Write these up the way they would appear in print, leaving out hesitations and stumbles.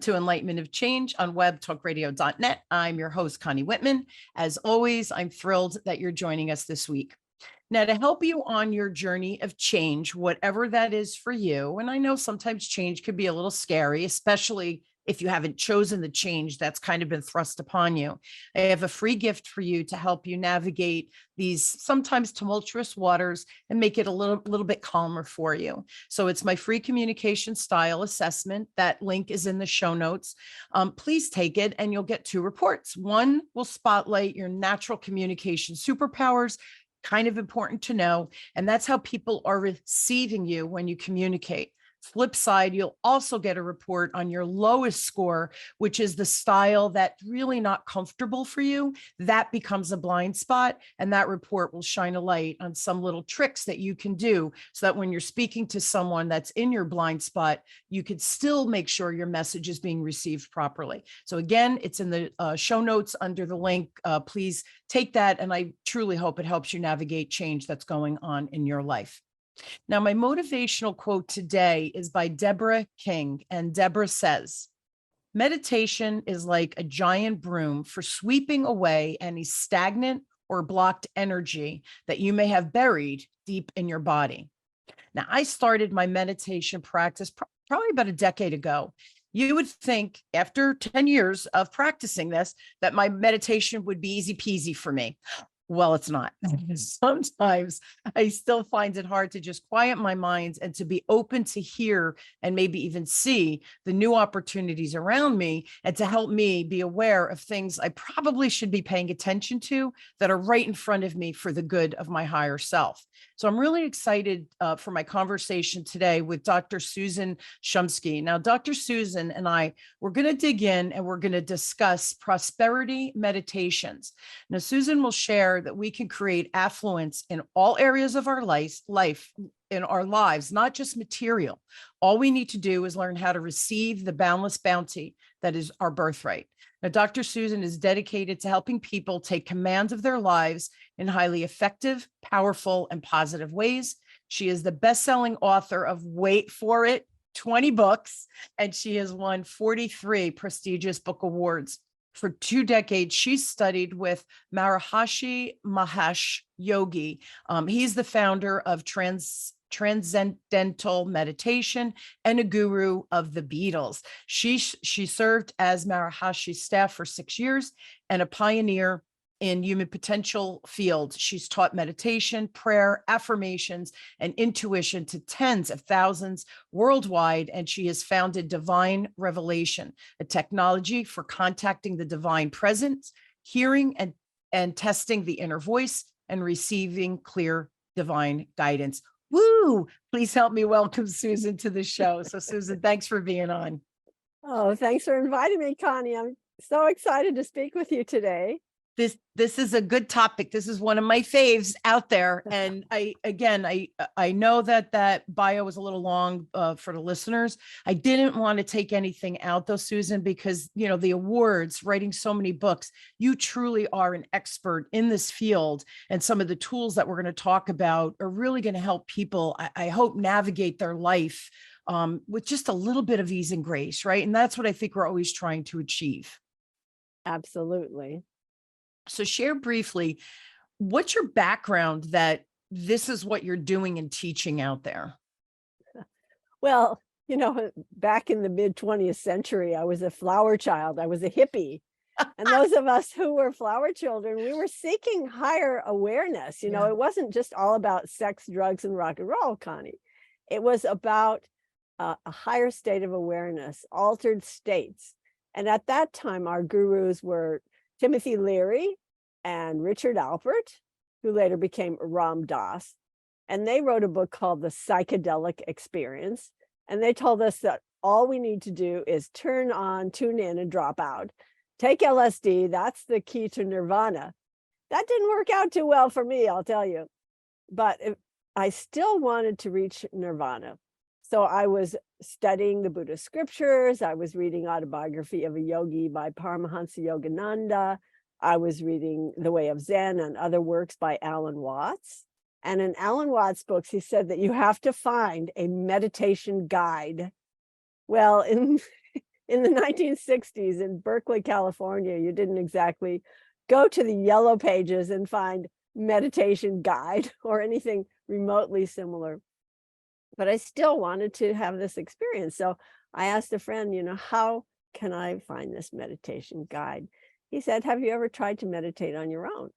to Enlightenment of Change on webtalkradio.net. I'm your host, Connie Whitman. As always, I'm thrilled that you're joining us this week. Now, to help you on your journey of change, whatever that is for you, and I know sometimes change could be a little scary, especially if you haven't chosen the change that's kind of been thrust upon you. I have a free gift for you to help you navigate these sometimes tumultuous waters and make it a little bit calmer for you. So it's my free communication style assessment. That link is in the show notes. Please take it and you'll get 2 reports. One will spotlight your natural communication superpowers, kind of important to know. And that's how people are receiving you when you communicate. Flip side, you'll also get a report on your lowest score, which is the style that's really not comfortable for you. That becomes a blind spot, and that report will shine a light on some little tricks that you can do so that when you're speaking to someone that's in your blind spot, you could still make sure your message is being received properly. So again, it's in the show notes under the link. Please take that, and I truly hope it helps you navigate change that's going on in your life. Now, my motivational quote today is by Deborah King, and Deborah says, meditation is like a giant broom for sweeping away any stagnant or blocked energy that you may have buried deep in your body. Now, I started my meditation practice probably about a decade ago. You would think after 10 years of practicing this, that my meditation would be easy peasy for me. Well, it's not. Sometimes I still find it hard to just quiet my mind and to be open to hear and maybe even see the new opportunities around me and to help me be aware of things I probably should be paying attention to that are right in front of me for the good of my higher self. So I'm really excited for my conversation today with Dr. Susan Shumsky. Now, Dr. Susan and I, we're going to dig in and we're going to discuss prosperity meditations. Now, Susan will share that we can create affluence in all areas of our life in our lives, not just material. All we need to do is learn how to receive the boundless bounty that is our birthright. Now, Dr. Susan is dedicated to helping people take command of their lives in highly effective, powerful, and positive ways. She is the best-selling author of, wait for it, 20 books, and she has won 43 prestigious book awards. For 2 decades, she studied with Maharishi Mahesh Yogi. He's the founder of Transcendental Meditation and a guru of the Beatles. She served as Maharishi's staff for 6 years and a pioneer in human potential field. She's taught meditation, prayer, affirmations, and intuition to tens of thousands worldwide, and she has founded Divine Revelation, a technology for contacting the divine presence, hearing and testing the inner voice, and receiving clear divine guidance. Woo! Please help me welcome Susan to the show. So Susan, thanks for being on. Oh, thanks for inviting me, Connie. I'm so excited to speak with you today. This is a good topic. This is one of my faves out there. And I know that bio was a little long for the listeners. I didn't want to take anything out though, Susan, because, you know, the awards, writing so many books, you truly are an expert in this field. And some of the tools that we're going to talk about are really going to help people, I hope, navigate their life with just a little bit of ease and grace, right? And that's what I think we're always trying to achieve. Absolutely. So share briefly, what's your background that this is what you're doing and teaching out there? Well, you know, back in the mid 20th century, I was a flower child. I was a hippie. And those of us who were flower children, we were seeking higher awareness. You know, it wasn't just all about sex, drugs, and rock and roll, Connie. It was about a higher state of awareness, altered states. And at that time, our gurus were Timothy Leary and Richard Alpert, who later became Ram Dass. And they wrote a book called The Psychedelic Experience. And they told us that all we need to do is turn on, tune in, and drop out. Take LSD, that's the key to nirvana. That didn't work out too well for me, I'll tell you. But I still wanted to reach nirvana. So I was studying the Buddhist scriptures. I was reading Autobiography of a Yogi by Paramahansa Yogananda. I was reading The Way of Zen and other works by Alan Watts. And in Alan Watts' books, he said that you have to find a meditation guide. Well, in in the 1960s in Berkeley, California, you didn't exactly go to the yellow pages and find meditation guide or anything remotely similar. But I still wanted to have this experience. So I asked a friend, how can I find this meditation guide? He said, have you ever tried to meditate on your own?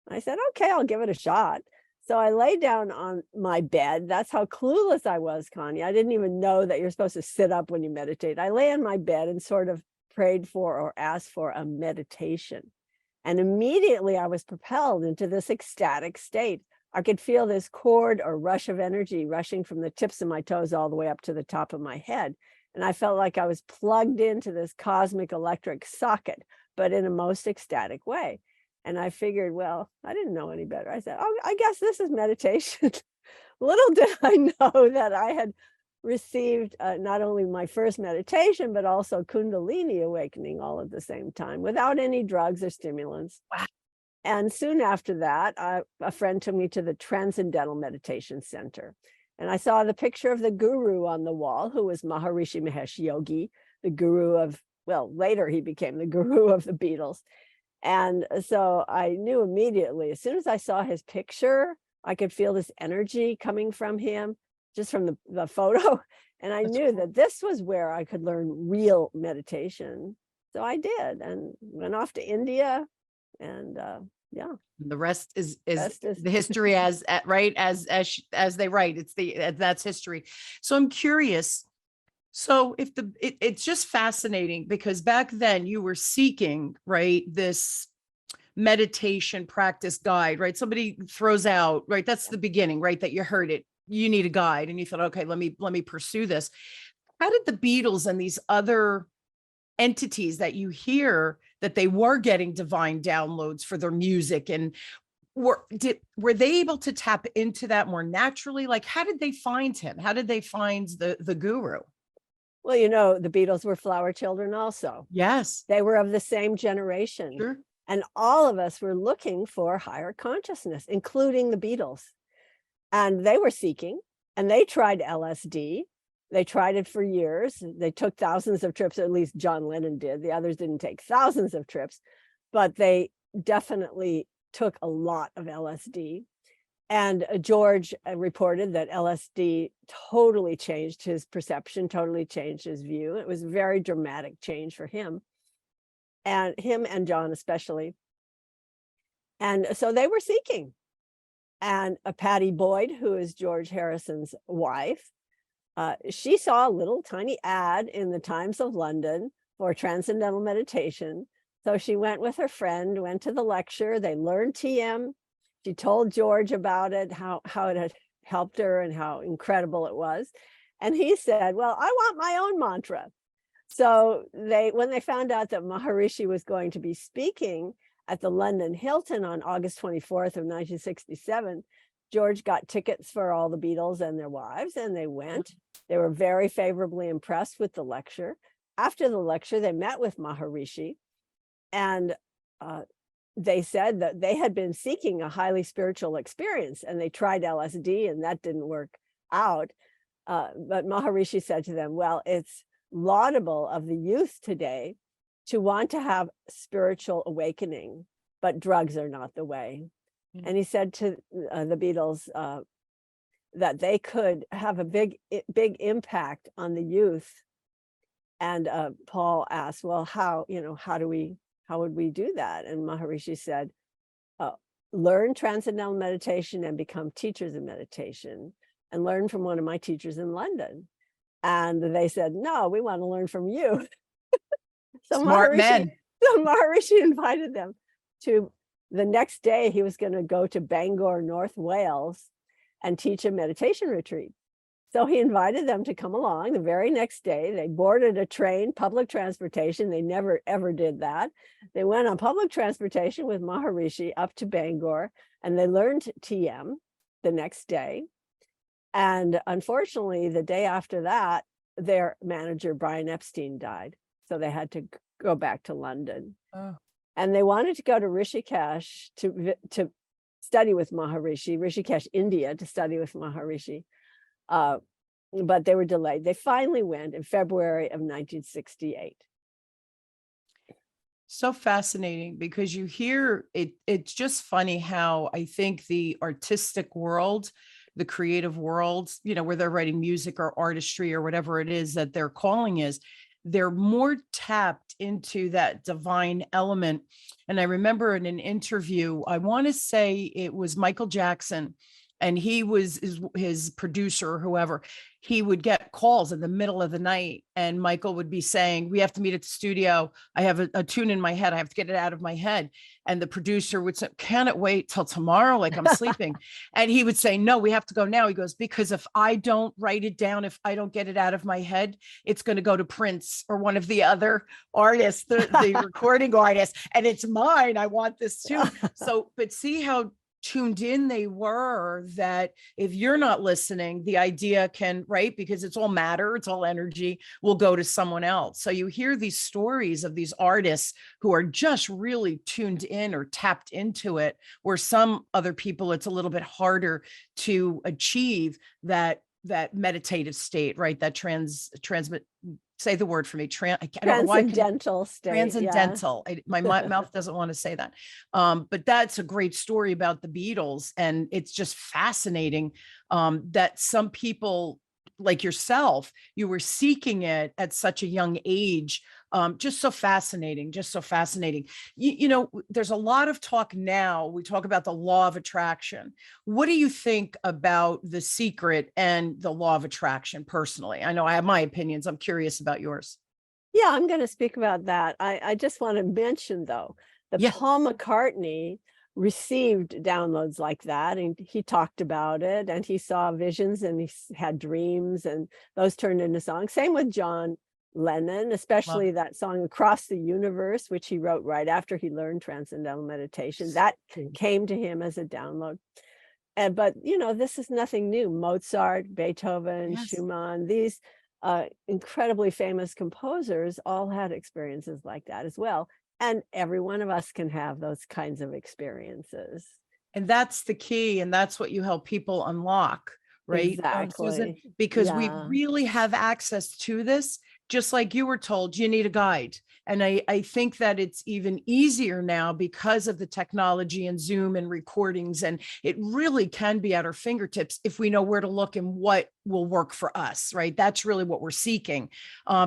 I said, okay, I'll give it a shot. So I lay down on my bed. That's how clueless I was, Connie. I didn't even know that you're supposed to sit up when you meditate. I lay on my bed and sort of prayed for or asked for a meditation. And immediately I was propelled into this ecstatic state. I could feel this chord or rush of energy rushing from the tips of my toes all the way up to the top of my head. And I felt like I was plugged into this cosmic electric socket, but in a most ecstatic way. And I figured, well, I didn't know any better. I said, oh, I guess this is meditation. Little did I know that I had received not only my first meditation, but also Kundalini awakening all at the same time without any drugs or stimulants. Wow. And soon after that, a friend took me to the Transcendental Meditation Center. And I saw the picture of the guru on the wall, who was Maharishi Mahesh Yogi, the guru of, well, later he became the guru of the Beatles. And so I knew immediately, as soon as I saw his picture, I could feel this energy coming from him, just from the photo. And I knew that this was where I could learn real meditation. So I did, and went off to India. And yeah, The rest is Rest is- the history as they write. That's history. So I'm curious. So if it's just fascinating, because back then you were seeking, right, this meditation practice guide, right? Somebody throws out, right? That's the beginning, right? That you heard it. You need a guide, and you thought, okay, let me pursue this. How did the Beatles and these other entities that you hear that they were getting divine downloads for their music, and were they able to tap into that more naturally? Like, how did they find him? How did they find the guru? Well, the Beatles were flower children also. Yes. They were of the same generation. Sure. And all of us were looking for higher consciousness, including the Beatles. And they were seeking, and they tried LSD. They tried it for years. They took thousands of trips, or at least John Lennon did. The others didn't take thousands of trips, but they definitely took a lot of LSD. And George reported that LSD totally changed his perception, totally changed his view. It was a very dramatic change for him and John especially. And so they were seeking. And Patty Boyd, who is George Harrison's wife, she saw a little tiny ad in the Times of London for transcendental meditation. So she went with her friend, went to the lecture. They learned TM. She told George about it, how it had helped her and how incredible it was. And he said, well, I want my own mantra. So when they found out that Maharishi was going to be speaking at the London Hilton on August 24th of 1967, George got tickets for all the Beatles and their wives, and they went. They were very favorably impressed with the lecture. After the lecture, they met with Maharishi, and they said that they had been seeking a highly spiritual experience, and they tried LSD, and that didn't work out. But Maharishi said to them, well, it's laudable of the youth today to want to have spiritual awakening, but drugs are not the way. And he said to the Beatles that they could have a big impact on the youth. And Paul asked, well, how would we do that? And Maharishi said, learn transcendental meditation and become teachers of meditation, and learn from one of my teachers in London. And they said, no, we want to learn from you. So Smart men. So Maharishi invited them to, the next day he was going to go to Bangor, North Wales, and teach a meditation retreat. So he invited them to come along. The very next day, they boarded a train, public transportation. They never, ever did that. They went on public transportation with Maharishi up to Bangor, and they learned TM the next day. And unfortunately, the day after that, their manager, Brian Epstein, died. So they had to go back to London. Oh. And they wanted to go to Rishikesh to study with Maharishi, Rishikesh, India, to study with Maharishi. but they were delayed. They finally went in February of 1968. So fascinating, because you hear it. It's just funny how I think the artistic world, the creative world, where they're writing music or artistry or whatever it is that their calling is, they're more tapped into that divine element. And I remember in an interview, I want to say it was Michael Jackson, and he was his producer or whoever. He would get calls in the middle of the night, and Michael would be saying, "We have to meet at the studio. I have a tune in my head. I have to get it out of my head." And the producer would say, "Can it wait till tomorrow? Like, I'm sleeping." And he would say, "No, we have to go now." He goes, "Because if I don't write it down, if I don't get it out of my head, it's going to go to Prince or one of the other artists, the recording artist, and it's mine. I want this too." So, but see how tuned in they were, that if you're not listening, the idea can, right? Because it's all matter, it's all energy, will go to someone else. So you hear these stories of these artists who are just really tuned in or tapped into it, where some other people, it's a little bit harder to achieve that meditative state, right? That transmit, say the word for me. Transcendental state. Transcendental. Yeah. My mouth doesn't want to say that. But that's a great story about the Beatles. And it's just fascinating that some people like yourself, you were seeking it at such a young age. Just so fascinating, just so fascinating. There's a lot of talk now. We talk about the law of attraction. What do you think about The Secret and the law of attraction personally? I know I have my opinions. I'm curious about yours. Yeah, I'm going to speak about that. I just want to mention, though, that Paul McCartney received downloads like that, and he talked about it, and he saw visions, and he had dreams, and those turned into songs. Same with John Lennon, especially that song Across the Universe, which he wrote right after he learned transcendental meditation. That came to him as a download. But this is nothing new. Mozart, Beethoven, Schumann, these incredibly famous composers all had experiences like that as well. And every one of us can have those kinds of experiences. And that's the key. And that's what you help people unlock, right? Exactly. Susan, because we really have access to this. Just like you were told, you need a guide. And I think that it's even easier now because of the technology and Zoom and recordings. And it really can be at our fingertips if we know where to look and what will work for us, right? That's really what we're seeking,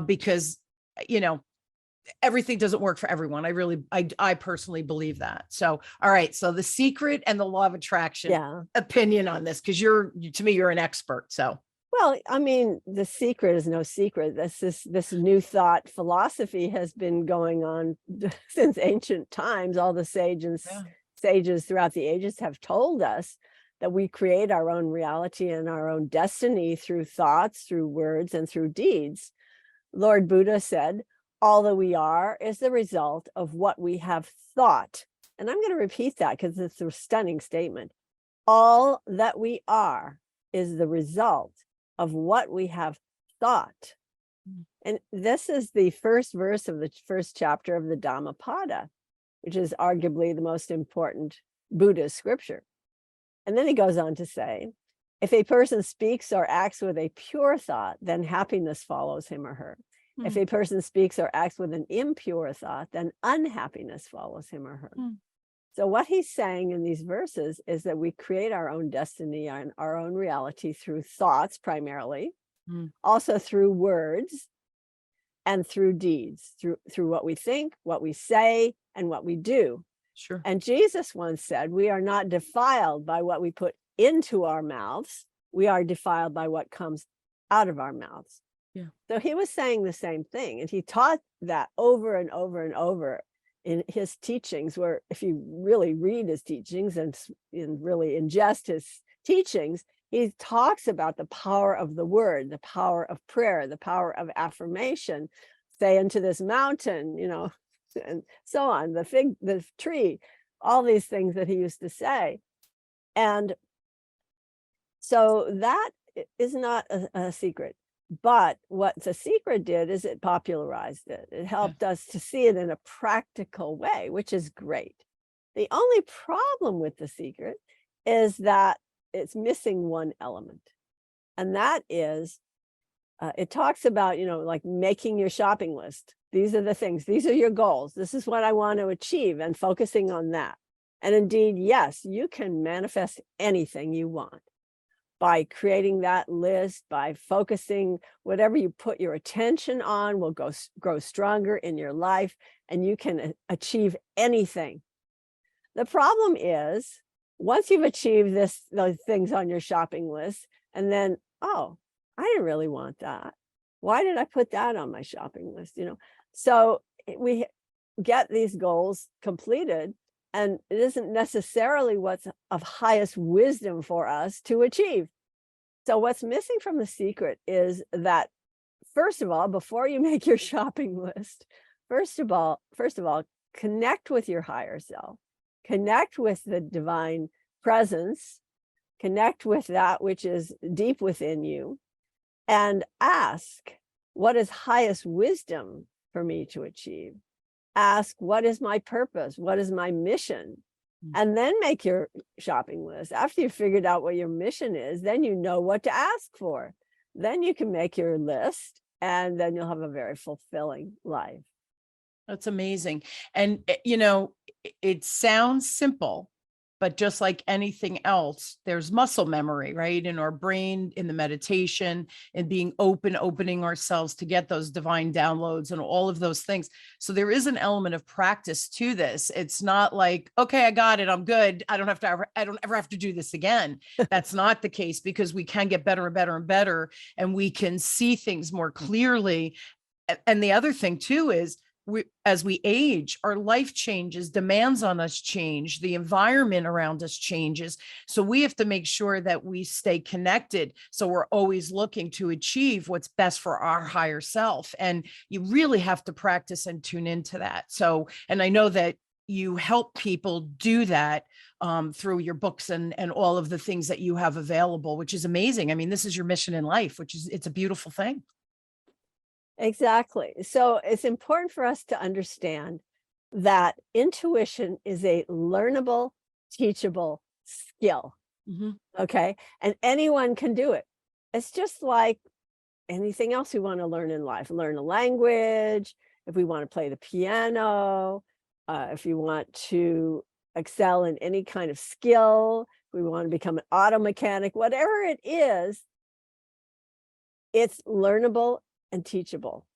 because, everything doesn't work for everyone. I personally believe that. So, all right. So The Secret and the law of attraction, opinion on this, because to me, you're an expert. So. Well, I mean, The Secret is no secret. This new thought philosophy has been going on since ancient times. All the sages throughout the ages have told us that we create our own reality and our own destiny through thoughts, through words, and through deeds. Lord Buddha said, "All that we are is the result of what we have thought." And I'm going to repeat that because it's a stunning statement. All that we are is the result of what we have thought. And this is the first verse of the first chapter of the Dhammapada, which is arguably the most important Buddhist scripture. And then he goes on to say, if a person speaks or acts with a pure thought, then happiness follows him or her. If a person speaks or acts with an impure thought, then unhappiness follows him or her. So what he's saying in these verses is that we create our own destiny and our own reality through thoughts primarily, also through words, and through deeds, through what we think, what we say, and what we do. Sure. And Jesus once said, we are not defiled by what we put into our mouths. We are defiled by what comes out of our mouths. Yeah. So he was saying the same thing. And he taught that over and over and over in his teachings, where if you really read his teachings and really ingest his teachings, he talks about the power of the word, the power of prayer, the power of affirmation. Say unto this mountain, and so on, the tree, all these things that he used to say. And so that is not a secret. But what The Secret did is it popularized it. It helped us to see it in a practical way, which is great. The only problem with The Secret is that it's missing one element, and that is it talks about, like making your shopping list. These are the things, these are your goals. This is what I want to achieve, and focusing on that. And indeed, yes, you can manifest anything you want by creating that list, by focusing. Whatever you put your attention on will grow stronger in your life, and you can achieve anything. The problem is, once you've achieved those things on your shopping list, and then, oh, I didn't really want that. Why did I put that on my shopping list? So we get these goals completed, and it isn't necessarily what's of highest wisdom for us to achieve. So what's missing from The Secret is that, first of all, before you make your shopping list, first of all, connect with your higher self, connect with the divine presence, connect with that which is deep within you, and ask, what is highest wisdom for me to achieve? Ask, what is my purpose? What is my mission? And then make your shopping list. After you've figured out what your mission is, then you know what to ask for. Then you can make your list, and then you'll have a very fulfilling life. That's amazing. And, it sounds simple, but just like anything else, there's muscle memory, right? In our brain, in the meditation, and being opening ourselves to get those divine downloads and all of those things. So there is an element of practice to this. It's not like, okay, I got it, I'm good, I don't ever have to do this again. That's not the case, because we can get better and better and better, and we can see things more clearly. And the other thing too is, as we age, our life changes, demands on us change, the environment around us changes. So we have to make sure that we stay connected. So we're always looking to achieve what's best for our higher self. And you really have to practice and tune into that. So, and I know that you help people do that through your books and all of the things that you have available, which is amazing. I mean, this is your mission in life, it's a beautiful thing. Exactly. So it's important for us to understand that intuition is a learnable, teachable skill. Mm-hmm. Okay. And anyone can do it. It's just like anything else we want to learn in life. Learn a language, if we want to play the piano, if you want to excel in any kind of skill, if we want to become an auto mechanic, whatever it is, it's learnable and teachable.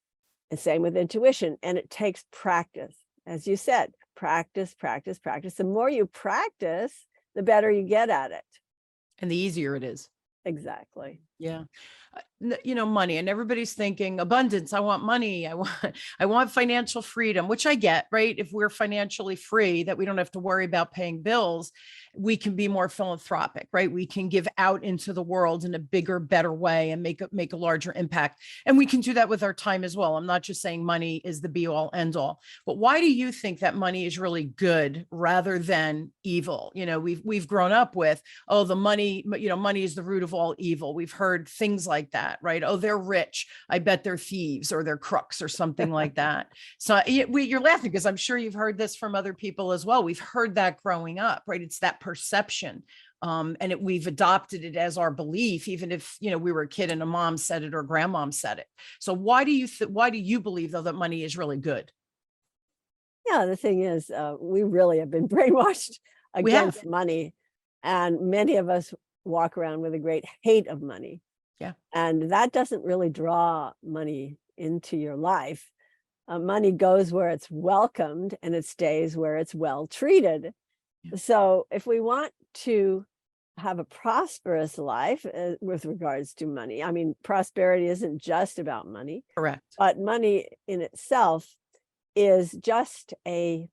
And same with intuition. And it takes practice. As you said, practice, practice, practice. The more you practice, the better you get at it. And the easier it is. Exactly. Yeah. Money, and everybody's thinking abundance. I want money. I want financial freedom, which I get, right? If we're financially free, that we don't have to worry about paying bills, we can be more philanthropic, right? We can give out into the world in a bigger, better way and make a larger impact. And we can do that with our time as well. I'm not just saying money is the be all end all, but why do you think that money is really good rather than evil? We've grown up with, oh, the money, money is the root of all evil. We've heard things like that, right? Oh, they're rich, I bet they're thieves or they're crooks or something like that. So you're laughing because I'm sure you've heard this from other people as well. We've heard that growing up, right? It's that perception. And we've adopted it as our belief, even if, we were a kid and a mom said it or grandmom said it. So why do you believe though that money is really good? Yeah, the thing is, we really have been brainwashed against money. And many of us walk around with a great hate of money. Yeah. And that doesn't really draw money into your life. Money goes where it's welcomed, and it stays where it's well treated. Yeah. So if we want to have a prosperous life with regards to money, I mean, prosperity isn't just about money. Correct. But money in itself is just a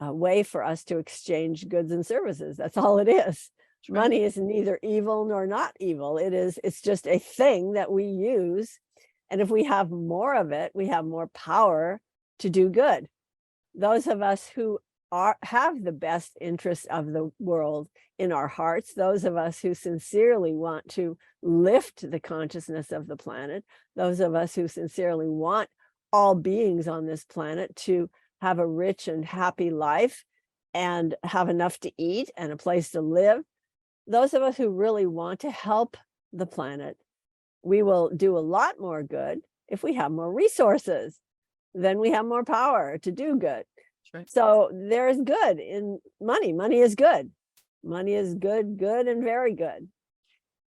way for us to exchange goods and services. That's all it is. Right. Money is neither evil nor not evil. It's just a thing that we use. And if we have more of it, we have more power to do good. Those of us who have the best interests of the world in our hearts, those of us who sincerely want to lift the consciousness of the planet, those of us who sincerely want all beings on this planet to have a rich and happy life and have enough to eat and a place to live, those of us who really want to help the planet, we will do a lot more good if we have more resources. Then we have more power to do good. Right. So there is good in money. Money is good. Money is good, good, and very good.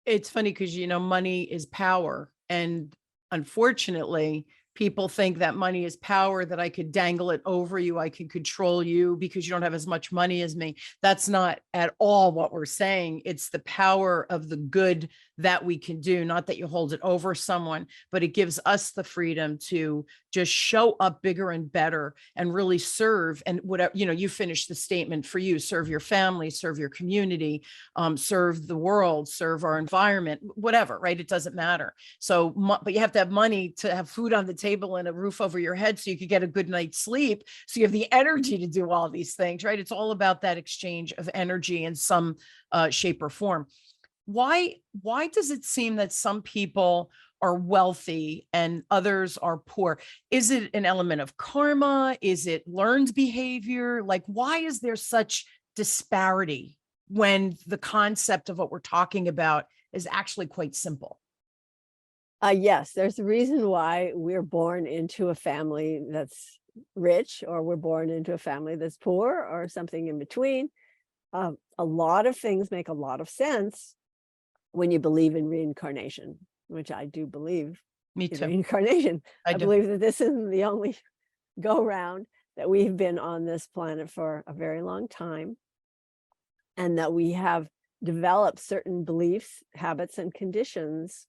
It's funny because, money is power. And unfortunately, people think that money is power, that I could dangle it over you. I can control you because you don't have as much money as me. That's not at all what we're saying. It's the power of the good that we can do, not that you hold it over someone, but it gives us the freedom to just show up bigger and better and really serve. And whatever, you finish the statement for you, serve your family, serve your community, serve the world, serve our environment, whatever, right? It doesn't matter. So, but you have to have money to have food on the table and a roof over your head so you could get a good night's sleep. So you have the energy to do all these things, right? It's all about that exchange of energy in some shape or form. Why does it seem that some people are wealthy and others are poor? Is it an element of karma? Is it learned behavior? Like, why is there such disparity when the concept of what we're talking about is actually quite simple? Yes, there's a reason why we're born into a family that's rich, or we're born into a family that's poor, or something in between. A lot of things make a lot of sense when you believe in reincarnation, which I do believe Me in too. reincarnation. I I do. believe that this isn't the only go round, that we've been on this planet for a very long time, and that we have developed certain beliefs, habits, and conditions,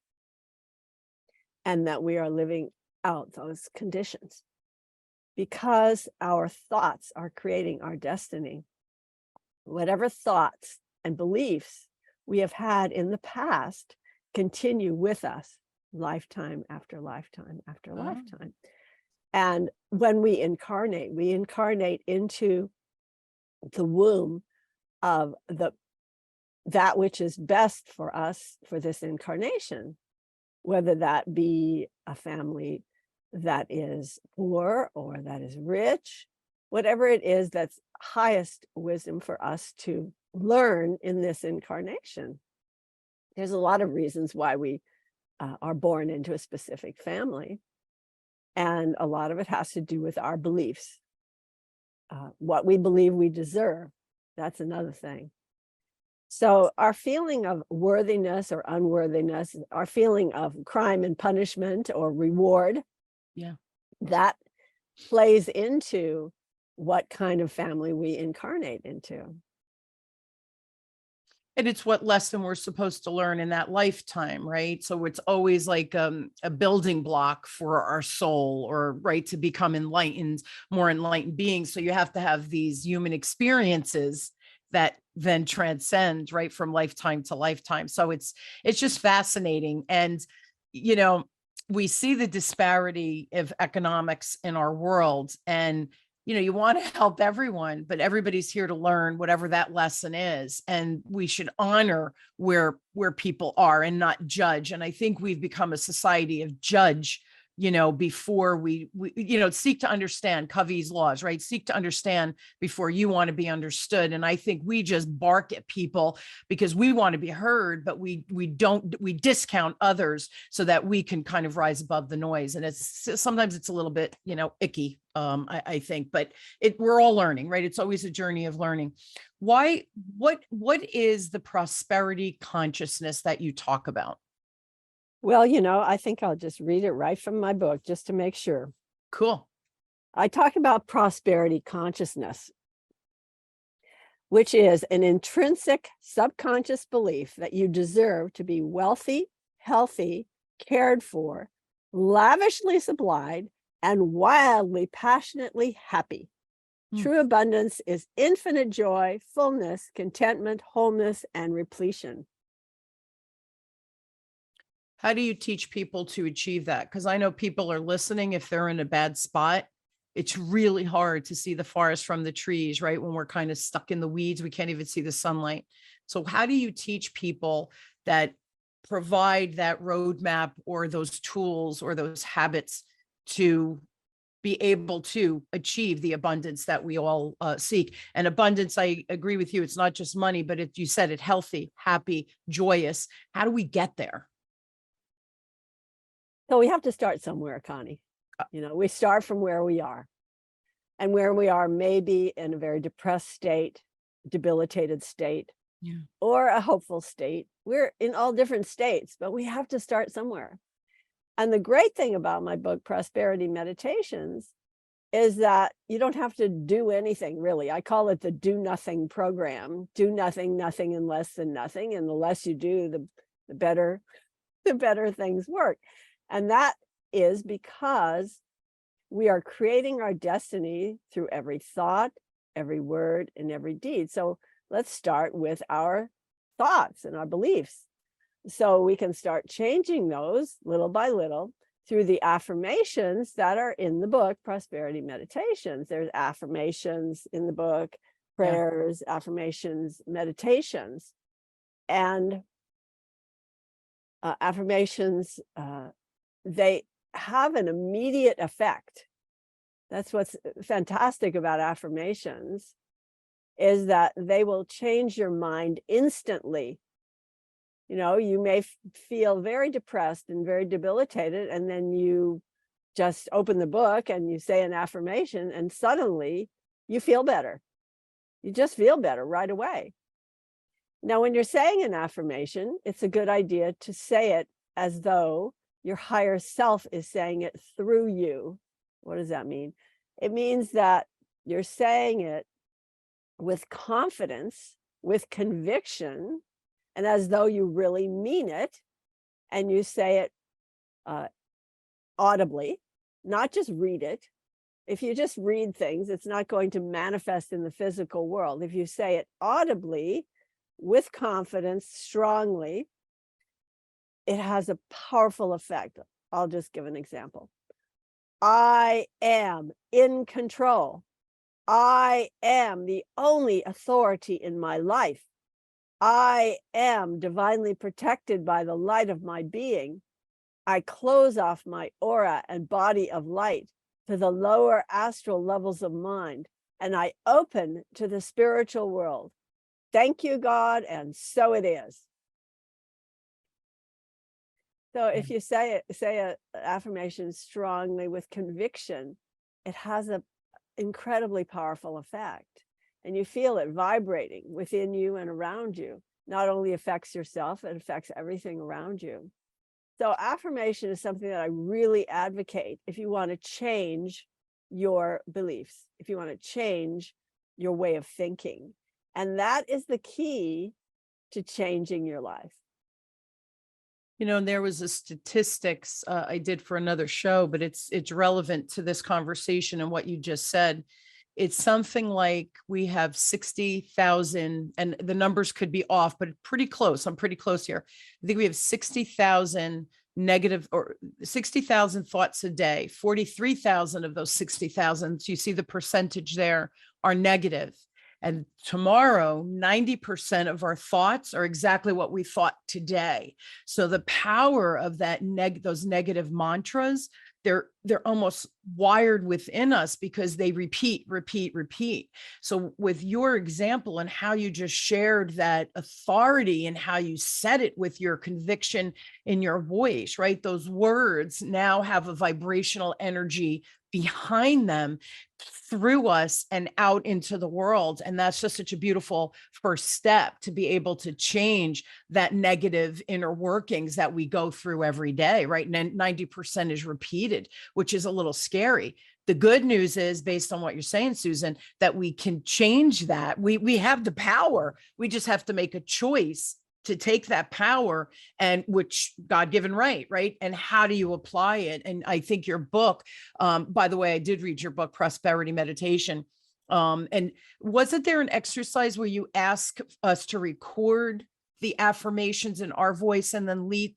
and that we are living out those conditions because our thoughts are creating our destiny. Whatever thoughts and beliefs we have had in the past continue with us lifetime after lifetime after lifetime. And when we incarnate into the womb of that which is best for us for this incarnation, whether that be a family that is poor or that is rich, whatever it is that's highest wisdom for us to learn in this incarnation. There's a lot of reasons why we are born into a specific family. And a lot of it has to do with our beliefs. What we believe we deserve, that's another thing. So our feeling of worthiness or unworthiness, our feeling of crime and punishment or reward, that plays into what kind of family we incarnate into. And it's what lesson we're supposed to learn in that lifetime, right? So it's always like a building block for our soul, or right, to become enlightened, more enlightened beings. So you have to have these human experiences that then transcend, right, from lifetime to lifetime. So it's just fascinating. And we see the disparity of economics in our world, and you want to help everyone, but everybody's here to learn whatever that lesson is. And we should honor where people are and not judge. And I think we've become a society of judge, before we seek to understand Covey's laws, right? Seek to understand before you want to be understood. And I think we just bark at people because we want to be heard, but we discount others so that we can kind of rise above the noise. And sometimes it's a little bit, icky, I think, but we're all learning, right? It's always a journey of learning. What is the prosperity consciousness that you talk about? Well, I think I'll just read it right from my book just to make sure. Cool. I talk about prosperity consciousness, which is an intrinsic subconscious belief that you deserve to be wealthy, healthy, cared for, lavishly supplied, and wildly, passionately happy. True abundance is infinite joy, fullness, contentment, wholeness, and repletion. How do you teach people to achieve that? Because I know people are listening. If they're in a bad spot, it's really hard to see the forest from the trees, right? When we're kind of stuck in the weeds, we can't even see the sunlight. So how do you teach people that provide that roadmap or those tools or those habits to be able to achieve the abundance that we all seek? And abundance, I agree with you. It's not just money, but you said it, healthy, happy, joyous. How do we get there? So we have to start somewhere, Connie. We start from where we are. And where we are may be in a very depressed state, debilitated state, or a hopeful state. We're in all different states, but we have to start somewhere. And the great thing about my book, Prosperity Meditations, is that you don't have to do anything, really. I call it the do nothing program. Do nothing, nothing, and less than nothing. And the less you do, the better things work. And that is because we are creating our destiny through every thought, every word, and every deed. So let's start with our thoughts and our beliefs. So we can start changing those little by little through the affirmations that are in the book, Prosperity Meditations. There's affirmations in the book, prayers, affirmations, meditations. And affirmations, they have an immediate effect. That's what's fantastic about affirmations, is that they will change your mind instantly. You may feel very depressed and very debilitated, and then you just open the book and you say an affirmation, and suddenly you feel better. You just feel better right away. Now, when you're saying an affirmation, it's a good idea to say it as though your higher self is saying it through you. What does that mean? It means that you're saying it with confidence, with conviction, and as though you really mean it, and you say it audibly, not just read it. If you just read things, it's not going to manifest in the physical world. If you say it audibly, with confidence, strongly, it has a powerful effect. I'll just give an example. I am in control. I am the only authority in my life. I am divinely protected by the light of my being. I close off my aura and body of light to the lower astral levels of mind, and I open to the spiritual world. Thank you, God, and so it is. So if you say an affirmation strongly with conviction, it has an incredibly powerful effect. And you feel it vibrating within you and around you. Not only affects yourself, it affects everything around you. So affirmation is something that I really advocate if you want to change your beliefs, if you want to change your way of thinking. And that is the key to changing your life. There was a statistics I did for another show, but it's relevant to this conversation and what you just said. It's something like we have 60,000, and the numbers could be off, but pretty close. I'm pretty close here. I think we have 60,000 negative, or 60,000 thoughts a day. 43,000 of those 60,000, so you see the percentage there, are negative. And tomorrow, 90% of our thoughts are exactly what we thought today. So the power of those negative mantras, they're almost wired within us because they repeat. So with your example and how you just shared that authority and how you said it with your conviction in your voice, right? Those words now have a vibrational energy behind them through us and out into the world. And that's just such a beautiful first step to be able to change that negative inner workings that we go through every day, right? 90% is repeated, which is a little scary. The good news is, based on what you're saying, Susan, that we can change that. We have the power. We just have to make a choice to take that power, and which God-given right? And how do you apply it? And I think your book, by the way, I did read your book, Prosperity Meditation. And wasn't there an exercise where you ask us to record the affirmations in our voice and then read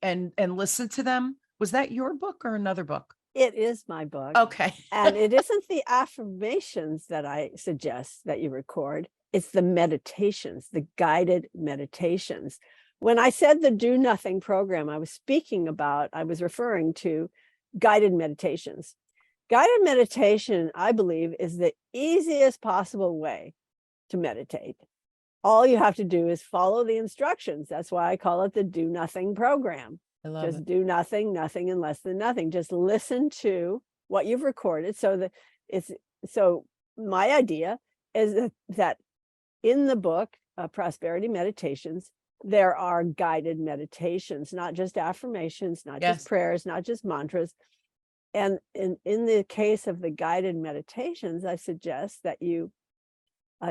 and listen to them? Was that your book or another book? It is my book. Okay. And it isn't the affirmations that I suggest that you record. It's the meditations, the guided meditations. When I said the do nothing program, I was referring to guided meditations. Guided meditation, I believe, is the easiest possible way to meditate. All you have to do is follow the instructions. That's why I call it the do nothing program. I love Just it. do nothing, nothing, and less than nothing. Just listen to what you've recorded. So that it's so my idea is that in the book, Prosperity Meditations, there are guided meditations, not just affirmations, not just Yes. prayers, not just mantras. And in the case of the guided meditations, I suggest that you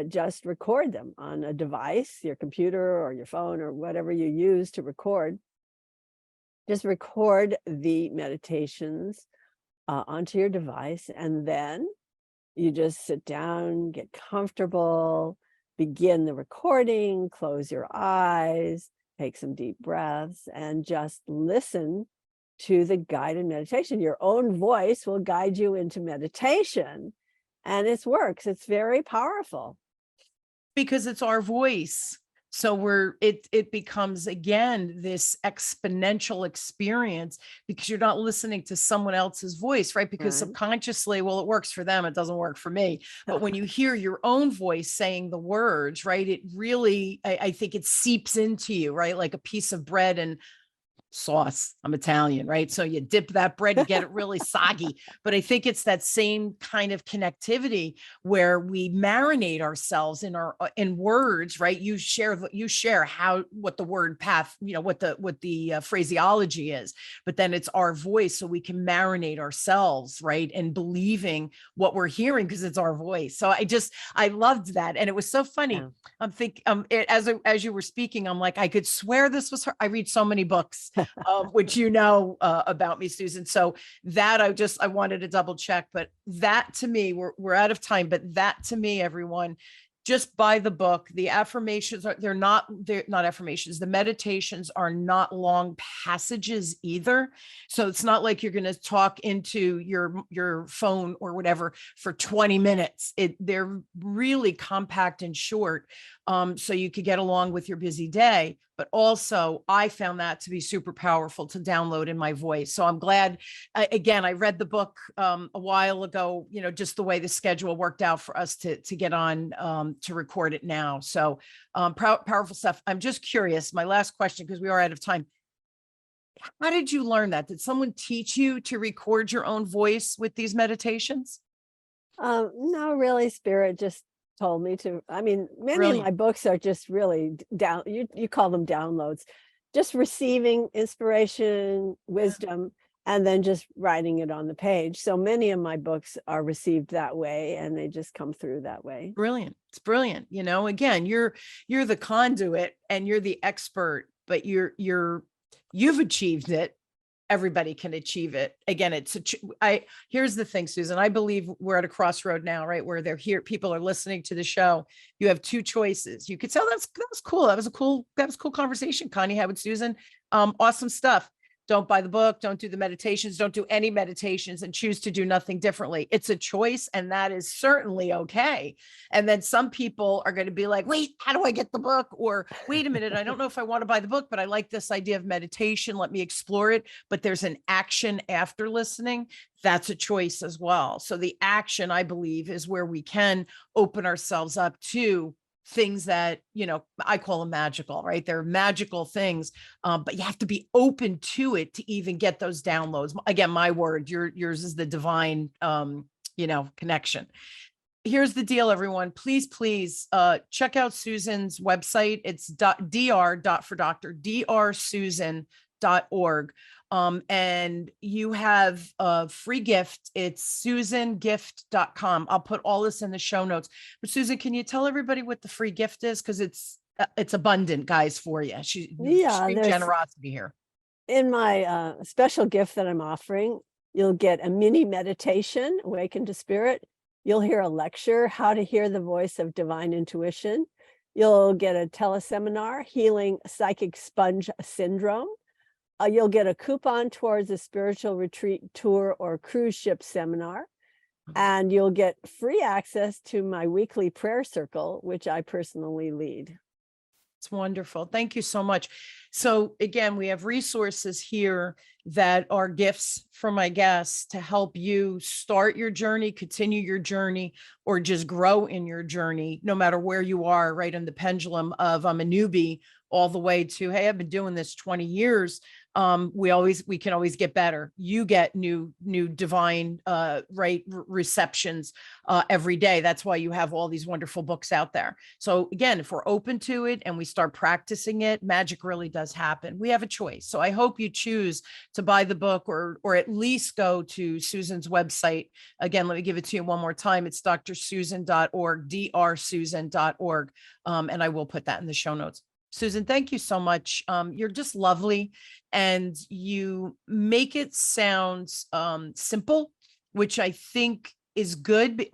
just record them on a device, your computer or your phone or whatever you use to record. Just record the meditations onto your device, and then you just sit down, get comfortable, begin the recording, close your eyes, take some deep breaths, and just listen to the guided meditation. Your own voice will guide you into meditation, and it works. It's very powerful. Because it's our voice. So it becomes again this exponential experience because you're not listening to someone else's voice, right? Because Right. subconsciously, well, it works for them, it doesn't work for me. But when you hear your own voice saying the words, right, it really, I think it seeps into you, right? Like a piece of bread and sauce. I'm Italian, right? So you dip that bread, you get it really soggy. But I think it's that same kind of connectivity where we marinate ourselves in our in words, right? You share how what the word path, what the phraseology is, but then it's our voice, so we can marinate ourselves, right? And believing what we're hearing because it's our voice. So I loved that, and it was so funny. Yeah. I'm thinking, as you were speaking, I'm like, I could swear this was her. I read so many books, which about me, Susan. So that I wanted to double check, but that to me, we're out of time, but that to me, everyone, just buy the book. The affirmations they're not affirmations. The meditations are not long passages either. So it's not like you're going to talk into your phone or whatever for 20 minutes. They're really compact and short. So you could get along with your busy day. But also, I found that to be super powerful to download in my voice. So I'm glad. Again, I read the book a while ago. Just the way the schedule worked out for us to get on to record it now. So powerful stuff. I'm just curious. My last question, because we are out of time. How did you learn that? Did someone teach you to record your own voice with these meditations? No, really, Spirit just told me to. I mean, many of Brilliant. my books are just really down, you call them downloads, just receiving inspiration, wisdom, and then just writing it on the page. So many of my books are received that way, and they just come through that way. Brilliant. It's brilliant. Again, you're the conduit and you're the expert, but you've achieved it. Everybody can achieve it. Again, here's the thing, Susan. I believe we're at a crossroad now, right? Where they're here, people are listening to the show. You have two choices. You could say, oh, that was cool. That was a cool conversation Connie had with Susan. Awesome stuff. Don't buy the book, don't do the meditations, don't do any meditations, and choose to do nothing differently. It's a choice, and that is certainly okay. And then some people are going to be like, wait, how do I get the book? Or wait a minute, I don't know if I want to buy the book, but I like this idea of meditation. Let me explore it. But there's an action after listening. That's a choice as well. So the action, I believe, is where we can open ourselves up to things that, I call them magical, right? They're magical things, but you have to be open to it to even get those downloads. Again, my word, yours is the divine, connection. Here's the deal, everyone. Please, check out Susan's website. It's dr for doctor, drsusan.org. And you have a free gift. It's susangift.com. I'll put all this in the show notes. But Susan, can you tell everybody what the free gift is? Because it's abundant, guys, for you. Yeah, Extreme generosity here. In my special gift that I'm offering, you'll get a mini meditation, Awaken to Spirit. You'll hear a lecture, How to Hear the Voice of Divine Intuition. You'll get a teleseminar, Healing Psychic Sponge Syndrome. You'll get a coupon towards a spiritual retreat tour or cruise ship seminar. And you'll get free access to my weekly prayer circle, which I personally lead. It's wonderful. Thank you so much. So again, we have resources here that are gifts from my guests to help you start your journey, continue your journey, or just grow in your journey, no matter where you are, right? On the pendulum of I'm a newbie all the way to, hey, I've been doing this 20 years. we can always get better. You get new divine receptions every day. That's why you have all these wonderful books out there. So again, if we're open to it and we start practicing it, magic really does happen. We have a choice. So I hope you choose to buy the book, or at least go to Susan's website. Again, let me give it to you one more time. It's drsusan.org, drsusan.org. And I will put that in the show notes. Susan, thank you so much. You're just lovely, and you make it sound simple, which I think is good.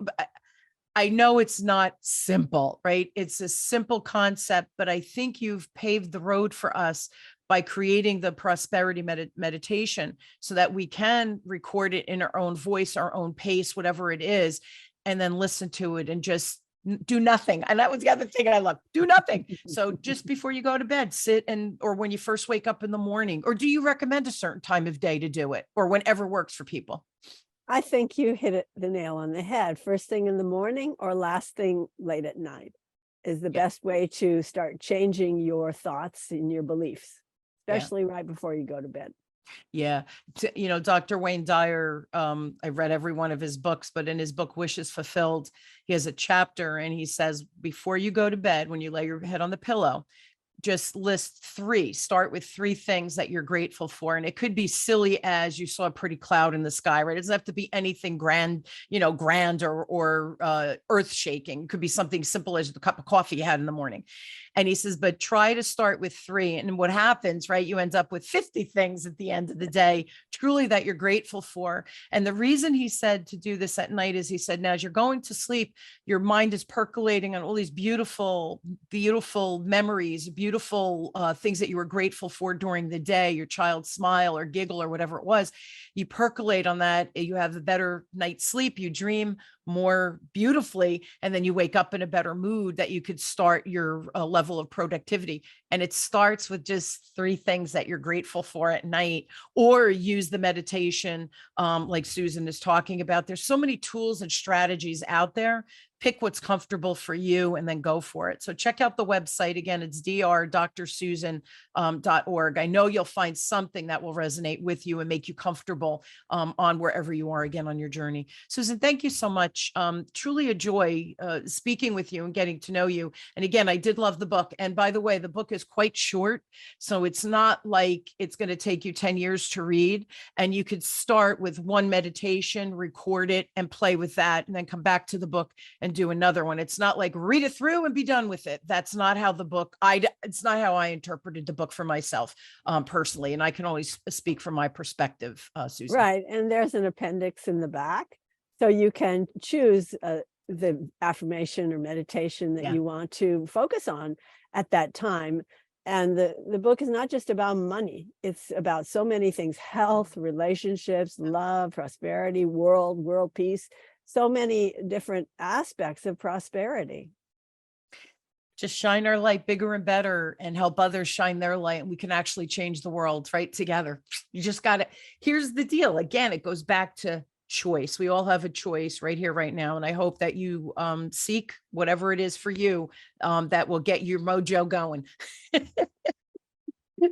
I know it's not simple, right? It's a simple concept, but I think you've paved the road for us by creating the prosperity meditation so that we can record it in our own voice, our own pace, whatever it is, and then listen to it and just do nothing. And that was the other thing I love, do nothing. So just before you go to bed, sit or when you first wake up in the morning, or do you recommend a certain time of day to do it, or whenever works for people? I think you hit the nail on the head. First thing in the morning or last thing late at night is the best way to start changing your thoughts and your beliefs, especially right before you go to bed. Yeah. Dr. Wayne Dyer, I read every one of his books, but in his book, Wishes Fulfilled, he has a chapter and he says, before you go to bed, when you lay your head on the pillow, just start with 3 things that you're grateful for. And it could be silly as you saw a pretty cloud in the sky, right? It doesn't have to be anything grand or earth shaking. It could be something simple as the cup of coffee you had in the morning. And he says, but try to start with 3. And what happens, right? You end up with 50 things at the end of the day, truly, that you're grateful for. And the reason he said to do this at night is he said, now as you're going to sleep, your mind is percolating on all these beautiful, beautiful memories, beautiful things that you were grateful for during the day, your child's smile or giggle or whatever it was. You percolate on that. You have a better night's sleep. You dream more beautifully, and then you wake up in a better mood that you could start your level of productivity. And it starts with just 3 things that you're grateful for at night, or use the meditation like Susan is talking about. There's so many tools and strategies out there. Pick what's comfortable for you and then go for it. So check out the website. Again, it's drsusan.org. I know you'll find something that will resonate with you and make you comfortable on wherever you are again on your journey. Susan, thank you so much. Truly a joy speaking with you and getting to know you. And again, I did love the book. And by the way, the book is quite short. So it's not like it's going to take you 10 years to read. And you could start with 1 meditation, record it and play with that, and then come back to the book and do another one. It's not like read it through and be done with it. That's not how it's not how I interpreted the book for myself personally. And I can only speak from my perspective, Susan. Right. And there's an appendix in the back. So you can choose the affirmation or meditation that you want to focus on at that time. And the book is not just about money. It's about so many things: health, relationships, love, prosperity, world peace. So many different aspects of prosperity. Just shine our light bigger and better and help others shine their light. And we can actually change the world right together. You just got to, here's the deal. Again, it goes back to choice. We all have a choice right here, right now. And I hope that you seek whatever it is for you that will get your mojo going.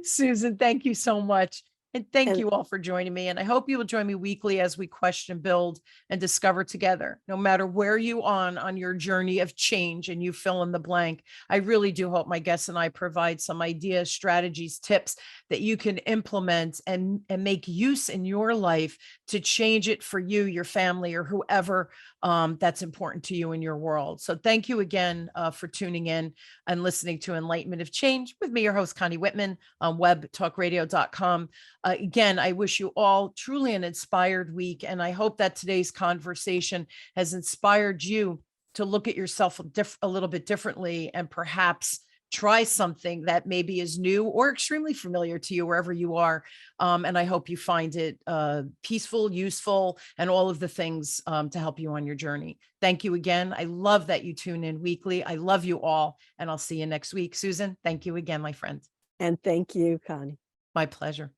Susan, thank you so much. And thank you all for joining me. And I hope you will join me weekly as we question, build, and discover together. No matter where you are on your journey of change and you fill in the blank, I really do hope my guests and I provide some ideas, strategies, tips that you can implement and make use in your life to change it for you, your family, or whoever that's important to you in your world. So thank you again for tuning in and listening to Enlightenment of Change with me, your host, Connie Whitman, on webtalkradio.com. Again, I wish you all truly an inspired week. And I hope that today's conversation has inspired you to look at yourself a little bit differently and perhaps try something that maybe is new or extremely familiar to you wherever you are. And I hope you find it peaceful, useful, and all of the things to help you on your journey. Thank you again. I love that you tune in weekly. I love you all. And I'll see you next week. Susan, thank you again, my friend. And thank you, Connie. My pleasure.